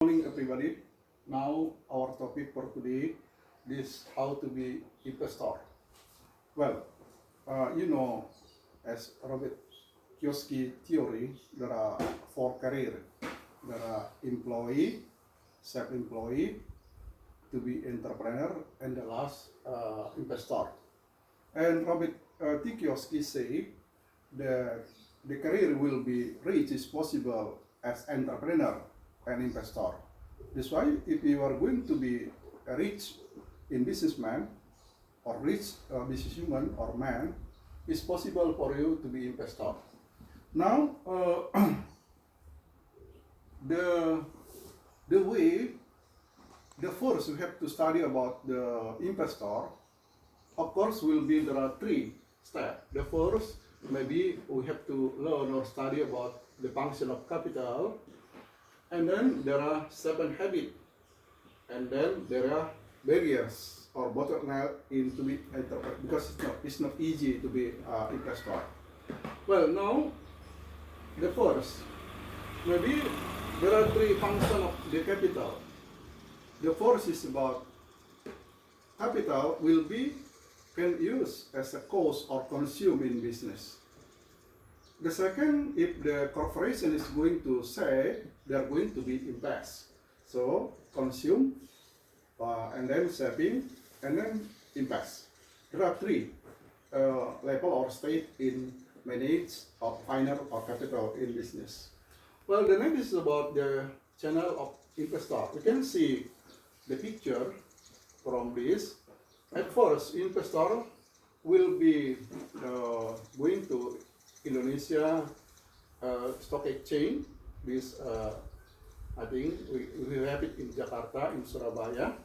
Morning, everybody. Now our topic for today is how to be investor. Well, as Robert Kiyosaki theory, there are four careers. There are employee, self-employee, to be entrepreneur, and the last investor. And Robert T. Kiyosaki say that the career will be rich is possible as entrepreneur and investor. That's why if you are going to be a rich in businessman or rich businesswoman or man, it's possible for you to be investor. Now, the way the first we have to study about the investor, of course, will be there are three steps. The first, maybe we have to learn or study about the function of capital. And then there are 7 habits, and then there are barriers or bottleneck in to be entrepreneur because it's not easy to be investor. Well, now the first, maybe there are 3 functions of the capital. The first is about capital will be can use as a cost or consume in business. The second, if the corporation is going to say they are going to be invest, so consume, and then saving, and then invest. There are 3 level or state in manage or finance or capital in business. Well, the next is about the channel of investor. You can see the picture from this. At first, investor will be going to Indonesia Stock Exchange. This I think we have it in Jakarta, in Surabaya.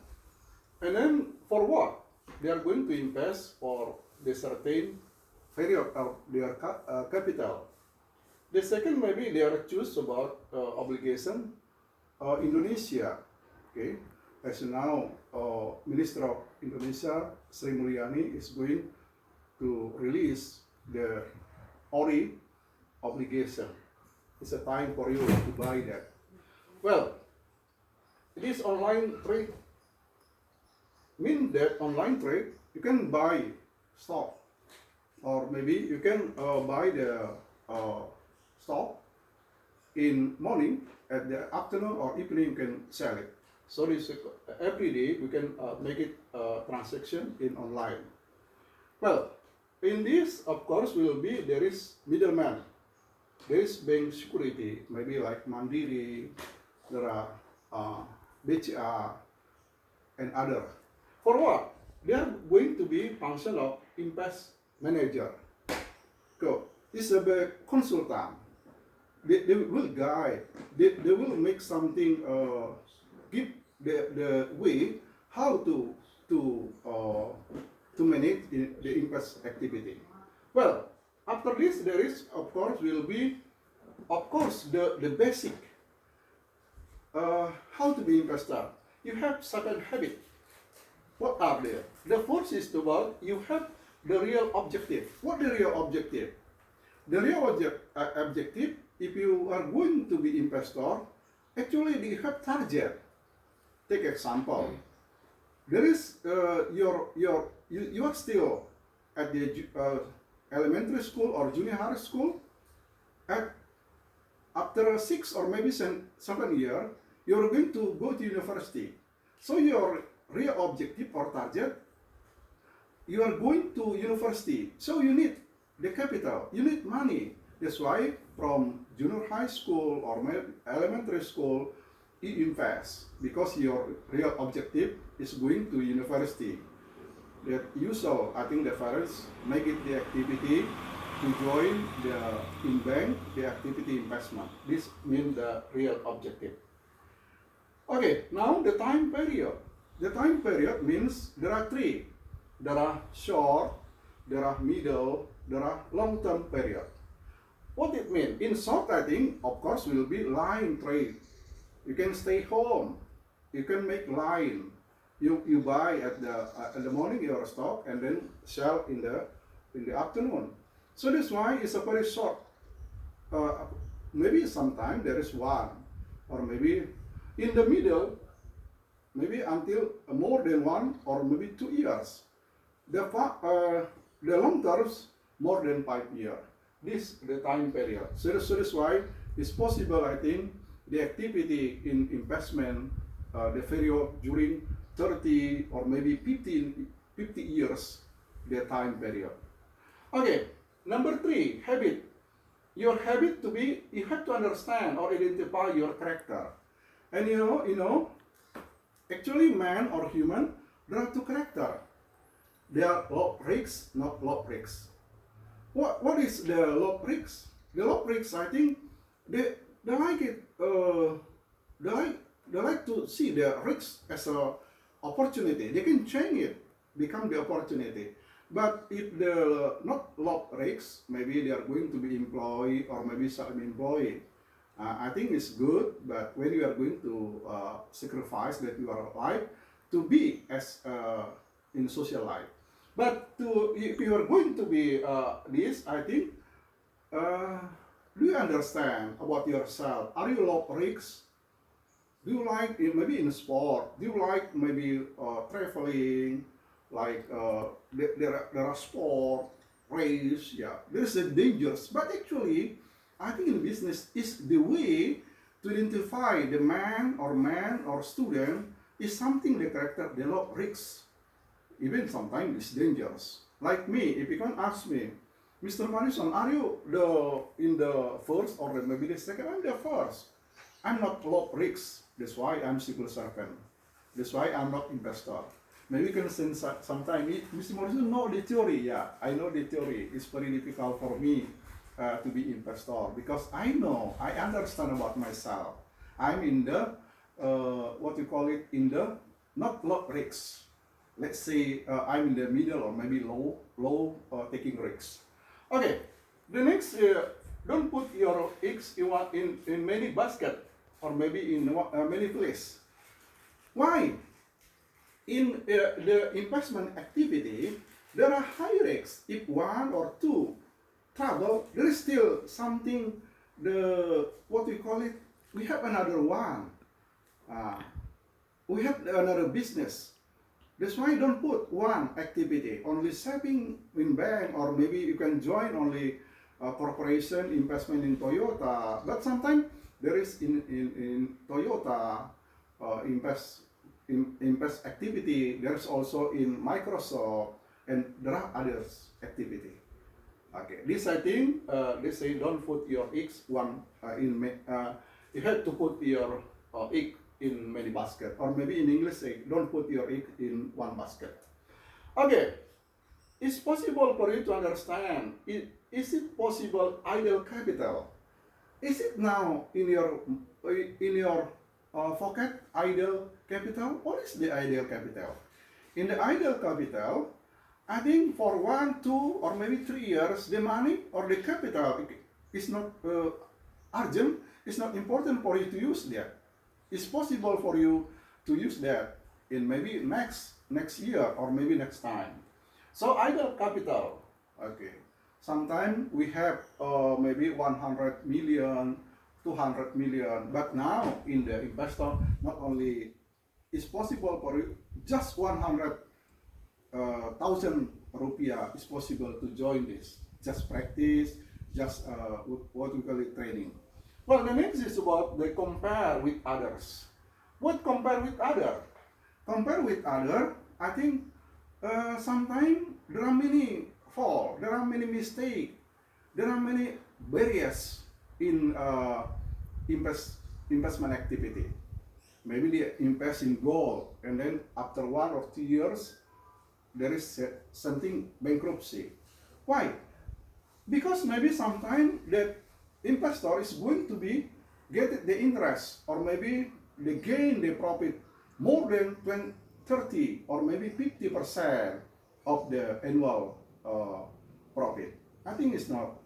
And then for what? They are going to invest for the certain period of their capital. The second, maybe they are choose about obligation. Indonesia, okay, as now Minister of Indonesia Sri Mulyani is going to release the ORI obligation. It's a time for you to buy that. Well, this online trade means that online trade you can buy stock, or maybe you can buy the stock in morning, at the afternoon or evening you can sell it. So this every day we can make it transaction in online. Well, in this, of course, there is middleman. There is bank security, maybe like Mandiri, there are BCA, and other. For what? They are going to be function of invest manager. So, it's a consultant. They will guide. They will make something, give the way how to manage the invest activity. Well, after this, there is, of course, will be, of course, the basic, how to be investor. You have 7 habits. What are they? The first is about you have the real objective. What the real objective? The real objective, if you are going to be investor, actually you have target. Take example. There is you are still at the elementary school or junior high school. After 6 or maybe 7 years, you are going to go to university. So your real objective or target, you are going to university. So you need the capital, you need money. That's why from junior high school or elementary school, you invest because your real objective is going to university. That usual, I think the parents make it the activity to join in bank the activity investment. This means the real objective. Okay, now the time period. The time period means there are 3. There are short, there are middle, there are long-term period. What it means? In short, I think, of course, will be line trade. You can stay home. You can make line. You buy at the morning your stock and then sell in the afternoon. So that's why it's a very short. Maybe sometime there is 1 or maybe In the middle, maybe until more than 1 or maybe 2 years. The long terms, more than 5 years. This the time period. So that's why it's possible, I think, the activity in investment, the period during 30 or maybe 50 years, the time period. Okay, number 3, habit. Your habit to be, you have to understand or identify your character. And you know, actually man or human, there are 2 characters. They are low risks, not low risks. What is the low risks? The low risks, I think, they like it. They like to see the risks as a opportunity. They can change it, become the opportunity. But if the not low risks, maybe they are going to be employed or maybe self-employed. I think it's good, but when you are going to sacrifice that you are alive to be as in social life. But if you are going to be this, I think, do you understand about yourself? Are you low risks? Do you like maybe in sport? Do you like maybe traveling? Like there are sport, race, yeah. There's a dangers, but actually, I think in business is the way to identify the man or student is something the character they low risks. Even sometimes it's dangerous. Like me, if you can ask me, Mr. Marison, are you in the first or maybe the second? I'm the first. I'm not low risk. That's why I'm civil servant. That's why I'm not investor. Maybe you can say sometime, Mr. Morrison, know the theory. Yeah, I know the theory. It's very difficult for me to be investor because I know, I understand about myself. I'm in the, what you call it, in the not low risks. Let's say I'm in the middle or maybe low taking risks. Okay, the next, don't put your eggs in many basket or maybe in many places. Why? In the investment activity, there are high risks. If 1 or 2 trouble, there is still something, what we call it, we have another one. We have another business. That's why don't put one activity, only saving in bank, or maybe you can join only corporation investment in Toyota. But sometimes there is in Toyota invest activity. There's also in Microsoft, and there are others activity. Okay, this I think they say don't put your eggs you have to put your egg in many basket, or maybe in English say don't put your egg in one basket. Okay, it's possible for you to understand. Is it possible idle capital? Is it now in your pocket idle capital? What is the idle capital? In the idle capital, I think for 1, 2, or maybe 3 years, the money or the capital is not urgent. It's not important for you to use that. It's possible for you to use that in maybe next year or maybe next time. So idle capital, okay. Sometimes we have maybe 100 million, 200 million, but now in the investor, not only it's possible for you, just 100,000 rupiah is possible to join this. Just practice, just what we call it, training. Well, the next is about the compare with others. What compare with other? Compare with other, I think sometimes there are many faults, there are many mistakes, there are many barriers in investment activity. Maybe they invest in gold, and then after 1 or 2 years, there is something bankruptcy. Why? Because maybe sometimes that investor is going to be get the interest, or maybe they gain the profit more than 20, 30 or maybe 50% of the annual profit. I think it's not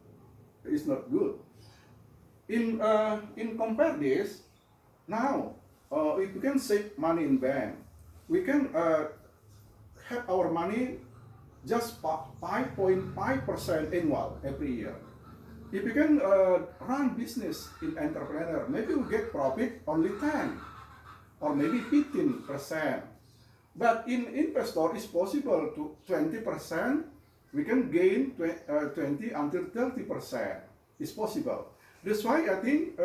good. In compare this, now if we can save money in bank, we can have our money just 5.5% annual every year. If you can run business in entrepreneur, maybe we get profit only 10. or maybe 15%. But in investor, it's possible to 20%. We can gain 20 until 30%. It's possible. That's why I think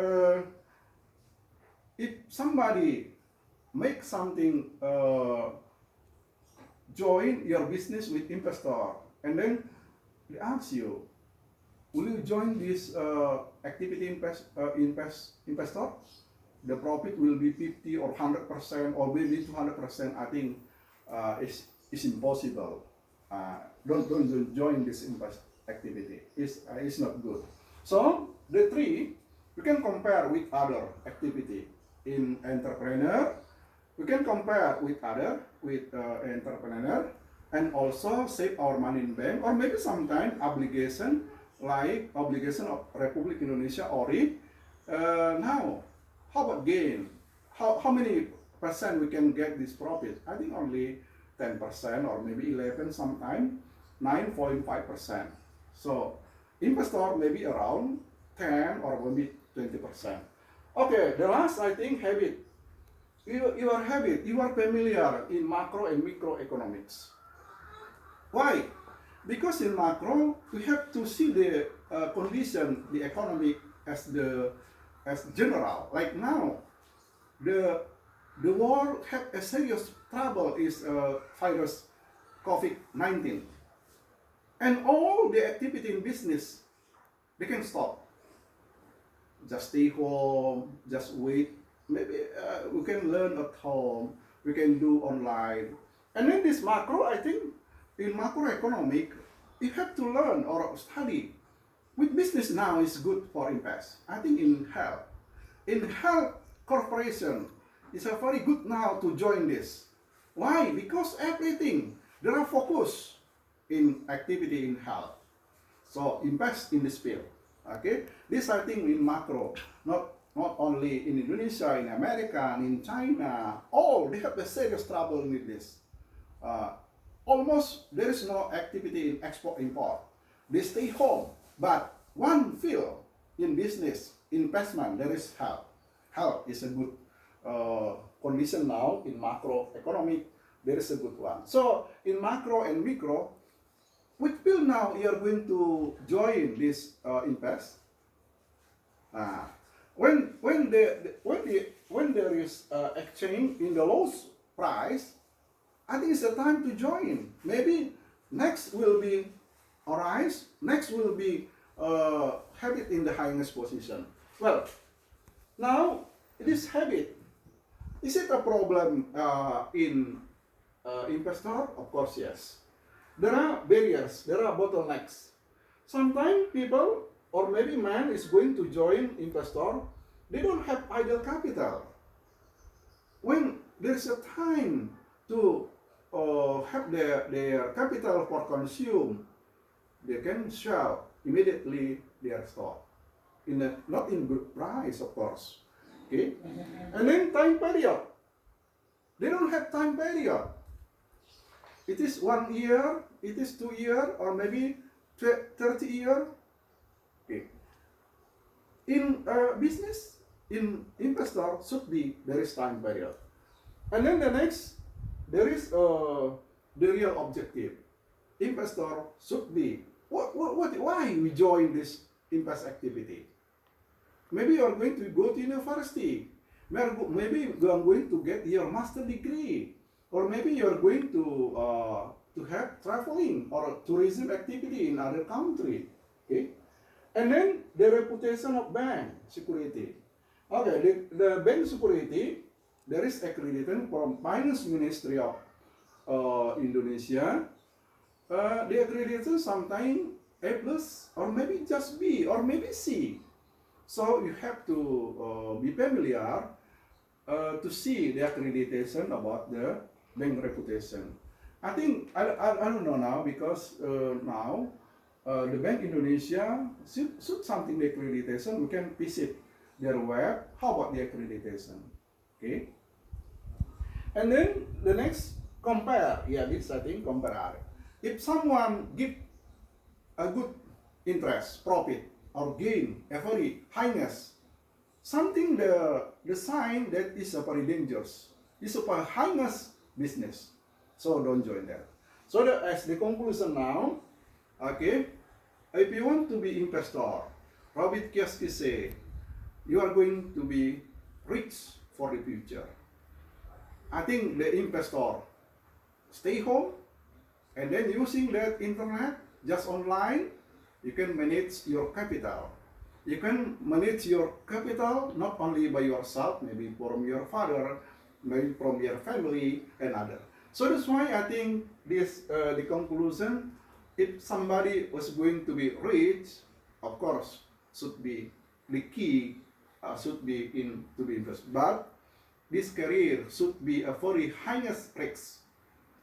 if somebody make something, join your business with investor, and then they ask you, will you join this activity investor? The profit will be 50 or 100% or maybe 200%. I think it's impossible. Don't join this activity. It's not good. So the three we can compare with other activity in entrepreneur. We can compare with entrepreneur, and also save our money in bank, or maybe sometimes obligation, like obligation of Republic Indonesia ORI. Now, how about gain? How many percent we can get this profit? I think only 10% or maybe 11, sometimes 9.5%. So investor maybe around 10 or maybe 20%. Okay, the last I think habit. Your habit, you are familiar in macro and microeconomics. Why? Because in macro, we have to see the condition, the economy as general. Like now, the world have a serious trouble is virus COVID-19, and all the activity in business they can stop. Just stay home, just wait. Maybe we can learn at home, we can do online. And then this macro, I think in macroeconomic, you have to learn or study. With business now is good for invest. I think in health corporation, it's a very good now to join this. Why? Because everything, there are focus in activity in health. So invest in this field. Okay, this I think in macro, not only in Indonesia, in America, and in China, all they have a serious trouble with this. Almost there is no activity in export import. They stay home. But one field in business, investment, there is health. Health is a good condition now in macroeconomic. There is a good one. So in macro and micro, which field now you are going to join this invest? When there is exchange in the lowest price, I think it's the time to join. Maybe next will be arise, next will be habit in the highest position. Well, now this habit, is it a problem in investor? Of course, yes. There are barriers, there are bottlenecks. Sometimes people or maybe man is going to join investor, they don't have idle capital. When there's a time to have their capital for consume, they can sell immediately their stock. Not in good price, of course. Okay? And then time period. They don't have time period. It is 1 year, it is 2 years, or maybe 30 years. Okay. In business, in investor should be there is time period. And then the next, there is the real objective. Investor should be why we join this invest activity. Maybe you are going to go to university. Maybe you are going to get your master degree, or maybe you are going to have traveling or tourism activity in other country. Okay, and then the reputation of bank security. Okay, the bank security, there is accreditation from Finance Ministry of Indonesia. The accreditation sometimes A plus or maybe just B or maybe C. So you have to be familiar to see the accreditation about the bank reputation. I think I don't know now because now the Bank Indonesia should something the accreditation. We can visit their web. How about the accreditation? Okay. And then the next compare. Yeah, this I think compare. If someone give a good interest, profit or gain, a very highness, something the sign that is a very dangerous. It's a very heinous business. So don't join that. So as the conclusion now, okay, if you want to be investor, Robert Kiyosaki say, you are going to be rich for the future. I think the investor stay home and then using that internet just online, you can manage your capital. You can manage your capital not only by yourself, maybe from your father, maybe from your family and other. So that's why I think this the conclusion, if somebody was going to be rich, of course, should be the key should be in to be invested. But this career should be a very highest risk.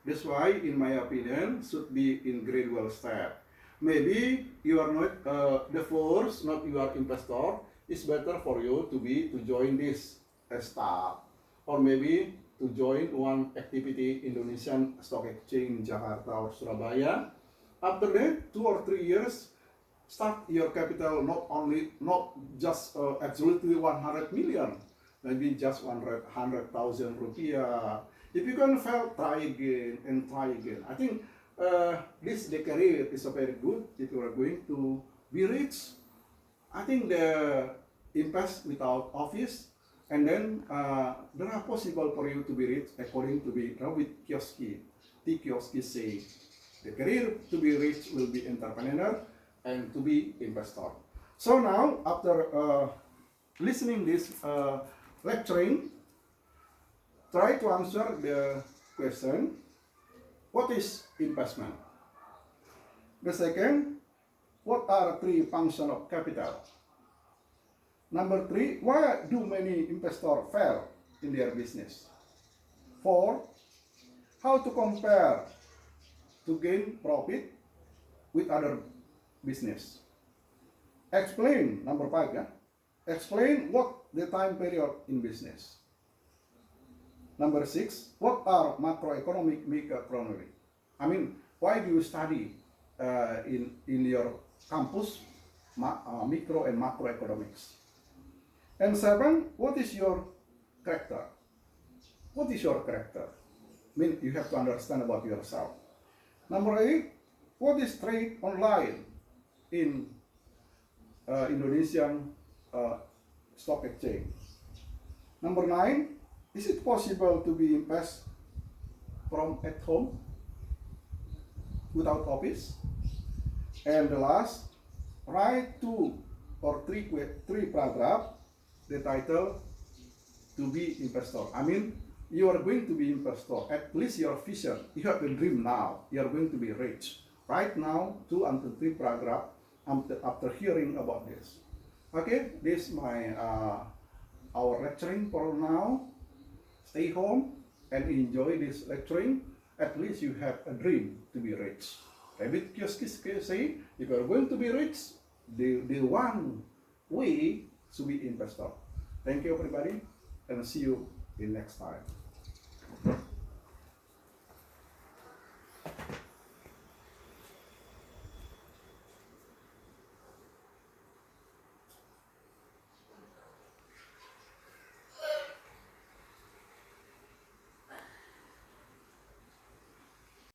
That's why, in my opinion, should be in gradual step. Maybe you are not the first, not you are investor. It's better for you to join this staff, or maybe to join one activity Indonesian Stock Exchange Jakarta or Surabaya. After that, 2 or 3 years, start your capital not just absolutely 100 million, maybe just 100,000 rupiah. If you can fail, try again and try again. I think the career is very good if you are going to be rich. I think the invest without office, and then there are possible for you to be rich according to be Robert Kiyosaki. T. Kiyosaki say, the career to be rich will be entrepreneur and to be investor. So now, after listening this lecturing, try to answer the question, what is investment? The second, what are 3 functions of capital? Number 3, why do many investors fail in their business? 4, how to compare to gain profit with other business? Explain, number 5, yeah? Explain what the time period in business. Number 6, what are macroeconomic, microeconomic? I mean, why do you study in your campus micro and macroeconomics? And 7, what is your character? What is your character? I mean, you have to understand about yourself. Number 8, what is trade online in Indonesian stock exchange? Number 9, is it possible to be invest from at home without office? And the last, write 2 or 3 paragraph, the title, to be investor. I mean, you are going to be investor, at least your vision, you have a dream now, you are going to be rich. Right now, 2 until 3 paragraph after hearing about this. Okay, this is my our lecturing for now. Stay home and enjoy this lecturing. At least you have a dream to be rich. Robert Kiyosaki say, if you are going to be rich, the one way to be investor. Thank you everybody, and see you in next time.